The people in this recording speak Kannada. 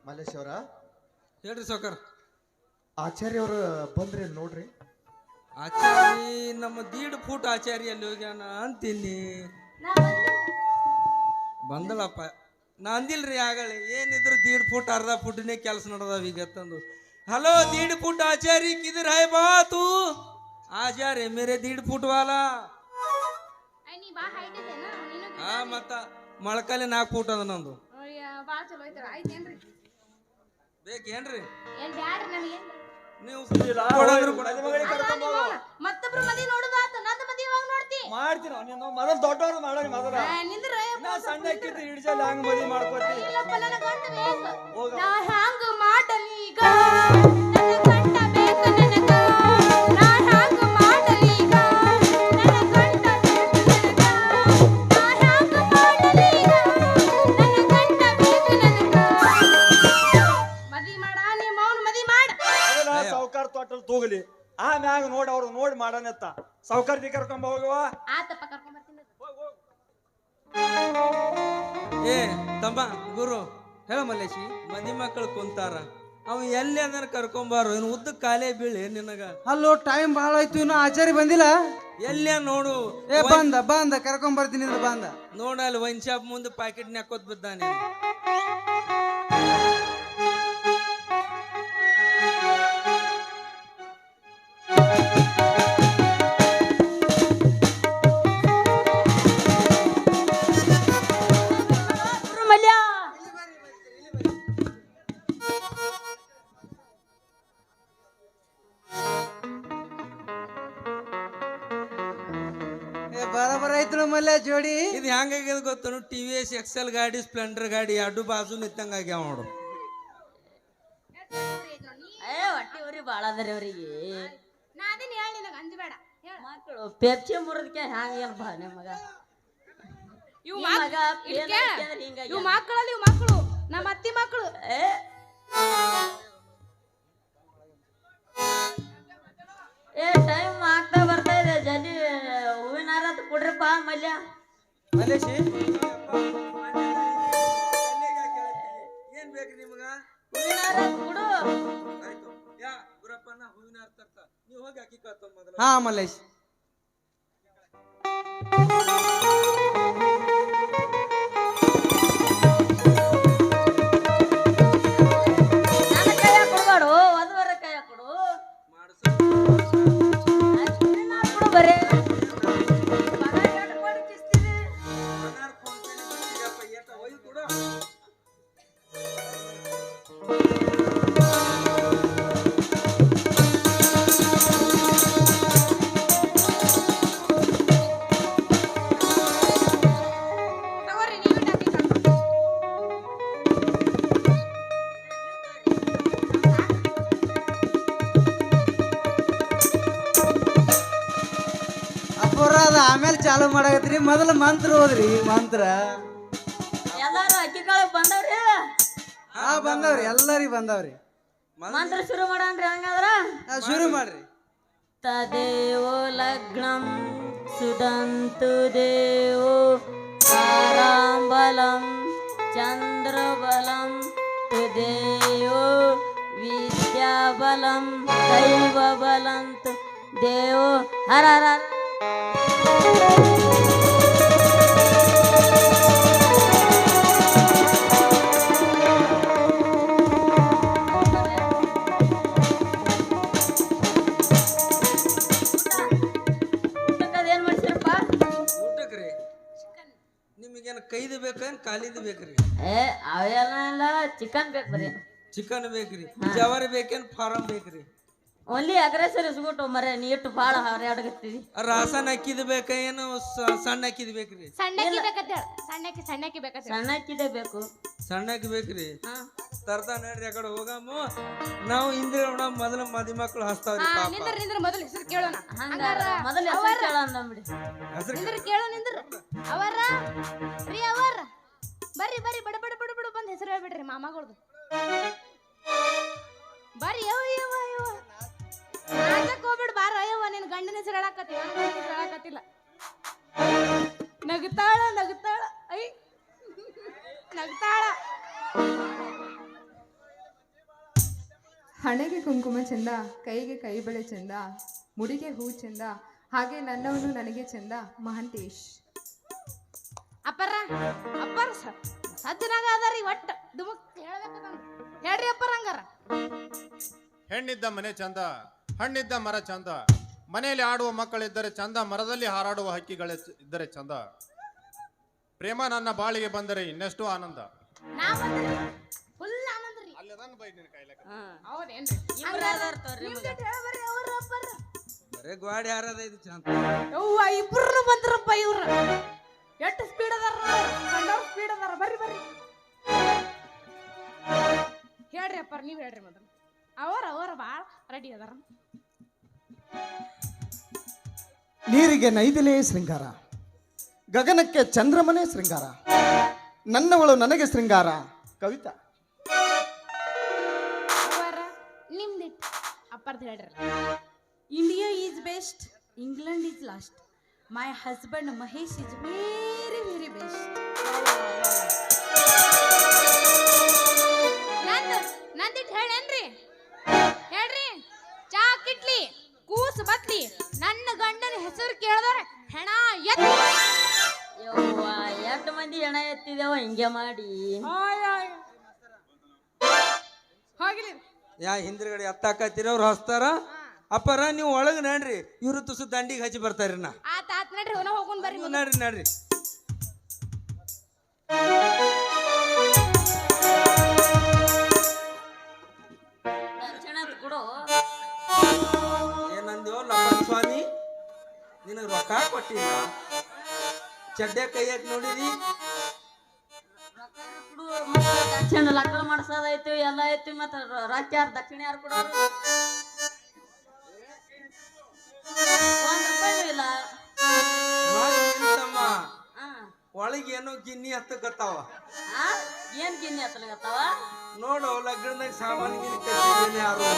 ಮಲ್ಲೇಶ್ ಅವರ ಹೇಳ್ರಿ ಸಾವ್ಕಾರ. ಆಚಾರ್ಯ ಅವ್ರ ಬಂದ್ರಿ ನೋಡ್ರಿ. ಆಚಾರಿ ನಮ್ಮ ದೀಡ್ ಫೂಟ್ ಆಚಾರಿ ಅಲ್ಲಿ ಹೋಗ್ಯಾನ ಅಂತೀನಿ. ಬಂದಳಪ್ಪ ನಾ ಅಂದಿಲ್ರಿ ಆಗಳಿ ಏನಿದ್ರು ದೀಡ್ ಫೂಟ್ ಅರ್ಧ ಫುಟ್ನೇ ಕೆಲಸ ನಡೆದಾವ ಈಗ ತಂದು. ಹಲೋ दीड़ फुट आचारी किधर है बा तू? आचार्य मेरे 1.5 फुट वाला. ಹಾ ಮತ್ತ ಮೊಳಕಾಲಿ 4 ಫೂಟ್ ಅದ ನಂದು. ಬೇಕೇನ್ರಿ ನೀವು ಮತ್ತೊಬ್ರು ಮದಿ ನೋಡುದಾತ ನಂದು ಮದಿ ಯಾವಾಗ ನೋಡ್ತಿ ಮಾಡ್ತೀರ ನೀನು ಮೊದಲು ದೊಡ್ಡವರು ಮಾಡೋಣ ಮೊದಲ ನಾ ಸಣ್ಣ ಹಾಕಿದ್ದು ಹಿಡಿಸಲ್ಲ ಹಂಗ ಮದಿ ಮಾಡ್ಕೋತಿ ಇಲ್ಲಪ್ಪ ನನ್ನ ಗಂಡ ಬೇಕು ನಾ ಹ್ಯಾಂಗ ಮಾಡಲಿ ಈಗ ನನ್ನ ಗಂಡ ಬೇಕು ನನಗ ನಾ ಹ್ಯಾಂಗ ಮಾಡಲಿ ಈಗ ನನ್ನ ಗಂಡ ಬೇಕು ನನಗ ನಾ ಹ್ಯಾಂಗ ಮಾಡಲಿ ಈಗ ನನ್ನ ಗಂಡ ಬೇಕು ನನಗ ಮದಿ ಮಾಡ ನಿಮ್ಮ ಅವನು ಮದಿ ಮಾಡ ಅದನ್ನ ಸಾವುಕಾರ ತೊಟ್ಟಲ್ ತೂಗಲಿ ಆಮ್ಯಾಗ ನೋಡಿ ಅವ್ರು ನೋಡಿ ಮಾಡನೆತ್ತ ಸಾವುಕಾರ್ತಿ ಕರ್ಕೊಂಡ್ ಹೋಗುವ ಆತಪ್ಪ ಕರ್ಕೊಂಡ್ ಬರ್ತೀನಿ. ಏ ತಮ್ಮ ಗುರು ಹೇಳ ಮಲ್ಲೇಶಿ ಮದಿ ಮಕ್ಕಳು ಕುಂತಾರ ಅವ ಎಲ್ಲಿ ಅಂದ್ರೆ ಕರ್ಕೊಂಬಾರು ಇನ್ನು ಉದ್ದ ಕಾಲೇ ಬೀಳಿ ನಿನಗ. ಅಲ್ಲೋ ಟೈಮ್ ಭಾಳ ಆಯ್ತು ಇನ್ನು ಆಚಾರಿ ಬಂದಿಲ್ಲ. ಎಲ್ಲೇ ನೋಡು ಏ ಬಂದ ಕರ್ಕೊಂಡ್ ಬರ್ತೀನಿ ಬಂದ ನೋಡ ಅಲ್ಲಿ ವೈನ್ ಶಾಪ್ ಮುಂದೆ ಪ್ಯಾಕೆಟ್ ನಾಕೋತ್ ಬಿದ್ದಾನೆ. ಬರಬರ ಐತ್ಳು ಮಲ್ಯ ಜೋಡಿ. ಇದು ಹೆಂಗಾಗ್ಯದ ಗೊತ್ತನು TVS XL ಗಾಡಿ ಸ್ಪ್ಲೆಂಡರ್ ಗಾಡಿ ಎರಡು ಬಾಜು ನಿಂತಂಗ ಆಗ್ಯಾವ ನೋಡು. ಹೊಟ್ಟಿ ಉರಿ ಬಾಳ ಅದರಿ ಅವರಿಗೆ ನಾ ಅದನ್ನ ಹೇಳಿ ನಿನಗೆ ಅಂಜಬೇಡ ಮಕ್ಕಳು ಪೆಪ್ಸಿ ಮುರಿದಕ್ಕೆ ಹ್ಯಾಂಗ ಬಾ ನಿಮಗ ಇವು ಮಕ್ಕಳಲ್ಲಿ ಇವು ಮಕ್ಕಳು ನಮ್ಮ ಅತ್ತಿ ಮಕ್ಕಳು. ಏ ಟೈಮ್ ಆಗ್ತಾ ಬರ್ತಾ ಇದೆ ಜಲ್ದಿ ಹೂವಿನ ಹಾರ ಕೊಡ್ರಿಪ್ಪ ಮಲ್ಯ. ಮಲ್ಲೇಶಿ ಏನ್ ಬೇಕ್ರಿ ನಿಮಗ? ಹೂವಿನ ಹಾರ ಕೊಡು. ಆಯ್ತು ಯಾ ಗುರಪ್ಪನ ಹೂವಿನ ಹಾರ ತರ್ತ ನೀವು ಹೋಗಿ ಅಕ್ಕಿ ಕಾತೊಂದ್ ಮೊದಲ. ಹಾ ಮಲ್ಲೇಶ್ ನನ್ನ ಕೈಯ ಕೊಡ್ಬೇಡು ಒಂದುವರೆ ಕೈಯ ಕೊಡು ಕೊಡು ಬರೇ ತಗೋರಿ ನೀವು ಡಬ್ಬಿ ಅಪ್ಪರ ಅದ ಆಮೇಲೆ ಚಾಲು ಮಾಡಾಕತ್ರಿ ಮೊದಲು ಮಂತ್ರ ಹೋದ್ರಿ ಮಂತ್ರ. ಎಲ್ಲಾರು ಅಕ್ಕಿ ಕಾಳು ಬಂದವ್ರಿ. ಹಾ ಬಂದವ್ರಿ ಎಲ್ಲರಿಗೂ ಬಂದವ್ರಿ. ಮಂತ್ರ ಶುರು ಮಾಡನ್ರಿ ಹಂಗಾದ್ರ ಶುರು ಮಾಡ್ರಿ. ತದೇವೋ ಲಗ್ನಂ ಸುದಂತು ದೇವೋ ತಾರಾಂಬಲಂ ಚಂದ್ರಬಲಂ ತುದೇವೋ ವಿದ್ಯಾಬಲಂ ದೈವಬಲಂ ತು ದೇವೋ ಹರ ಹರ. ಏನ್ ಮಾಡ್ಸಿರಪ್ಪ ಊಟಕ್ರಿ ನಿಮಗೇನು ಕೈದು ಬೇಕೇನು ಕಾಲಿದು ಬೇಕ್ರಿ? ಅವೆಲ್ಲ ಚಿಕನ್ ಬೇಕು ಬರೀ. ಚಿಕನ್ ಬೇಕ್ರಿ ಜವಾರಿ ಬೇಕೇನು ಫಾರಂ ಬೇಕ್ರಿ? ಒಲ್ಲಿ ಅಗ್ರೆಸರ್ ಇಸ್ಬಿಟ್ಟು ಮರೆ ನೀ ಇಟ್ಟು ಭಾಳ ಹಾರಾಡಗತ್ತೀವಿ. ರಾಸನ್ ಅಕ್ಕಿದ್ ಬೇಕ ಏನು ಸಣ್ಣ ಅಕ್ಕಿದ್ ಬೇಕ್ರಿ? ಸಣ್ಣಕ್ಕಿ ಬೇಕಂತ ಹೇಳ. ಸಣ್ಣಕ್ಕಿ ಬೇಕಂತ ಹೇಳ. ಸಣ್ಣ ಅಕ್ಕಿದೆ ಬೇಕು. ಸಣ್ಣ ಅಕ್ಕಿ ಬೇಕ್ರಿ? ಹಾ ತರ್ತಾ ನಡ್ರಿ ಆ ಕಡೆ ಹೋಗಾಮ. ನಾವು ಹಿಂದೆ ಮೊದಲ ಮದಿ ಮಕ್ಕಳು ಹಸ್ತಾವ್ರಿ ಪಾಪ. ನಿಂದ್ರ ಮೊದಲು ಹೆಸರು ಕೇಳೋಣ. ಹಂಗಾರ ಮೊದಲ ಹೆಸರು ಕೇಳ ಅಂದಂಬಿಡಿ. ನಿಂದ್ರ ಕೇಳೋ ನಿಂದ್ರ. ಅವರ ರೀ ಅವರ ಬರ್ರಿ ಬರ್ರಿ ಬಡ ಬಡ ಬಡ ಬಡ ಬಂದ್ ಹೆಸರು ಹೇಳ್ಬಿಡ್ರಿ ಮಾಮಗಳದು. ಬರ್ರಿ ಯವ್ವ ಯವ್ವ ಯವ್ವ ನಾಚಕ್ ಹೋಗ್ಬಿಡ್ ಬಾರ ಯವ್ವ. ನಿನ್ ಗಂಡನ ಹೆಸರು ಹೇಳಾಕತ್ತಿ, ನನ್ನ ಗಂಡನ ಹೆಸರು ಹೇಳಾಕತ್ತಿಲ್ಲ. ನಗ್ತಾಳ ನಗ್ತಾಳ ಐ ನಗ್ತಾಳ. ಹಣೆಗೆ ಕುಂಕುಮ ಚಂದ, ಕೈಗೆ ಕೈ ಬಳೆ ಚಂದ, ಮುಡಿಗೆ ಹೂ ಚಂದ, ಹಾಗೆ ನನ್ನವನು ನನಗೆ ಚಂದ. ಮಹಾಂತೇಶ್. ಅಪ್ಪರ ಅಪ್ಪರ ಸಜ್ಜನಾಗ ಅದಾರಿ ಒಟ್ಟು ದುಮುಕ್ ಹೇಳ್ಬೇಕಂತ ಹೇಳ್ರಿ ಅಪ್ಪರ ಹಂಗಾರ. ಹೆಣ್ಣಿದ್ದ ಮನೆ ಚಂದ, ಹಣ್ಣಿದ್ದ ಮರ ಚಂದ, ಮನೆಯಲ್ಲಿ ಆಡುವ ಮಕ್ಕಳಿದ್ದರೆ ಚಂದ, ಮರದಲ್ಲಿ ಹಾರಾಡುವ ಹಕ್ಕಿಗಳ ಇದ್ದರೆ ಚಂದ. ಪ್ರೇಮ ನನ್ನ ಬಾಳಿಗೆ ಬಂದರೆ ಇನ್ನೆಷ್ಟು ಆನಂದ. ಫುಲ್ ಆನಂದ ರೀ. ಹೌದೇನ್ರಿ? ಇಬ್ರು ಅದಾರ್ ತಗೋರಿ ನಿಮ್ದು ಹೇಳ್ಬರ್ರಿ ಅವ್ರ ಅಪ್ಪರ. ಬರೇ ಗಾಡಿ ಹಾರದ ಇದು ಚಂದ. ಯವ್ವ ಇಬ್ರು ಬಂದ್ರಪ್ಪ ಇವ್ರ. ಎಷ್ಟು ಸ್ಪೀಡ್ ಅದಾರ ಕಂಡವ್ರ ಸ್ಪೀಡ್ ಅದಾರ. ಬರ್ರಿ ಬರ್ರಿ ಹೇಳ್ರಿ ಅಪ್ಪಾರ, ನೀವ್ ಹೇಳ್ರಿ ಮೊದಲು. ಅವರ ಭಾಳ ರೆಡಿ ಅದಾರ. ನೀರಿಗೆ ನೈದಿಲೆ ಶೃಂಗಾರ, ಗಗನಕ್ಕೆ ಚಂದ್ರಮನೆ ಶೃಂಗಾರ, ನನ್ನವಳು ನನಗೆ ಶೃಂಗಾರ. ಕವಿತಾ. ಅವರ ನಿಮ್ದಿಟ್ಟು ಅಪ್ಪಾರ್ದು ಹೇಳ್ರಿ. India is best, England is last. My husband Mahesh is very very best. ನಂದಿಟ್ಟು ಹೇಳೇನ್ರಿ? ಹೇಳ್ರಿ. ಚಾ ಕಿಟ್ಲಿ ಕೂಸ್ ಬತ್ಲಿ ನನ್ನ ಗಂಡನ ಹೆಸರು ಕೇಳಿದ್ರೆ ಹೆಣ ಎತ್ತಿ. ಯವ್ವ ಎಷ್ಟು ಮಂದಿ ಹೆಣ ಎತ್ತಿದೇವ ಹಿಂಗೆ ಮಾಡಿ. ಹೋಗ್ಲಿ ಯಾ ಹಿಂದ್ರಗಡೆ ಎತ್ತಾಕತ್ತಿರವ್ರು ಹಸ್ತಾರ. ಅಪ್ಪರ ನೀವು ಒಳಗೆ ನಡ್ರಿ, ಇವ್ರು ತುಸು ದಂಡಿಗೆ ಹಚ್ಚಿ ಬರ್ತಾರ್ರಿ. ನಾ ಆತ್ ನಡ್ರಿ ಹೊನ ಹೋಗೋಣ ಬರ್ರಿ. ನಡ್ರಿ ನಡ್ರಿ. ದಕ್ಷಿಣ ಕೊಡು. ಏನಂದ್ಯೋ ಲಪ್ಪನ್ ಸ್ವಾಮಿ, ನಿನಗೆ ರೊಕ್ಕ ಕೊಟ್ಟಿಲ್ಲ, ಚಡ್ಡೆ ಕೈಯಾಗ ನೋಡಿರಿ. ಕೊಡು ಮತ್ತೆ ದಕ್ಷಿಣ ಲಕ್ಕಳ ಮಾಡ್ಸೋದಾಯ್ತು ಎಲ್ಲ ಆಯ್ತು. ಮತ್ತೆ ರೊಕ್ಕ ಯಾರು ದಕ್ಷಿಣ ಯಾರು ಕೊಡೋರು? ₹1 ಇಲ್ಲ. ನಿಂತಮ್ಮ ಹಾ ಒಳಗೆ ಏನೋ ಗಿನ್ನಿ ಹತ್ತಕತ್ತಾವ. ಆ ಏನ್ ಗಿನ್ನಿ ಹತ್ತಲಾಗತ್ತಾವ? ನೋಡು ಲಗ್ನದಾಗ ಸಾಮಾನು ಗಿನ್ನಿ ಕಟ್ಟಿದ್ದೇನೆ ಯಾರು.